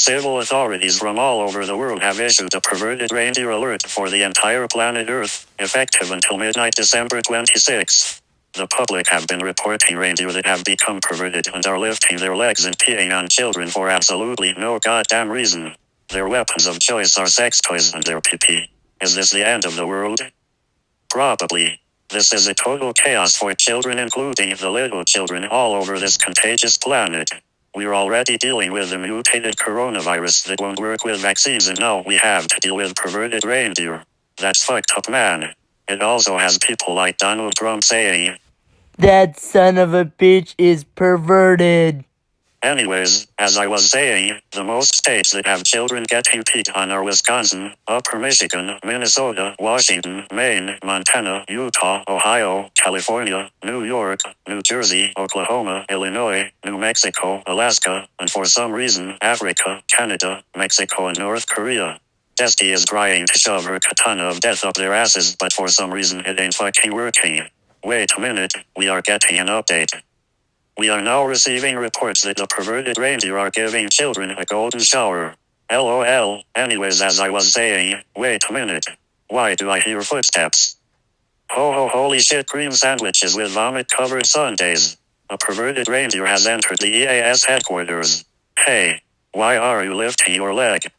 Civil authorities from all over the world have issued a perverted reindeer alert for the entire planet Earth, effective until midnight December 26. The public have been reporting reindeer that have become perverted and are lifting their legs and peeing on children for absolutely no goddamn reason. Their weapons of choice are sex toys and their pee-pee. Is this the end of the world? Probably. This is a total chaos for children, including the little children all over this contagious planet. We're already dealing with the mutated coronavirus that won't work with vaccines, and now we have to deal with perverted reindeer. That's fucked up, man. It also has people like Donald Trump saying, "That son of a bitch is perverted." Anyways, as I was saying, the most states that have children getting peed on are Wisconsin, Upper Michigan, Minnesota, Washington, Maine, Montana, Utah, Ohio, California, New York, New Jersey, Oklahoma, Illinois, New Mexico, Alaska, and for some reason, Africa, Canada, Mexico, and North Korea. Desti is trying to shove her katana of death up their asses, but for some reason it ain't fucking working. Wait a minute, we are getting an update. We are now receiving reports that the perverted reindeer are giving children a golden shower. LOL. Anyways, as I was saying, wait a minute. Why do I hear footsteps? Holy shit, cream sandwiches with vomit-covered sundaes. A perverted reindeer has entered the EAS headquarters. Hey, why are you lifting your leg?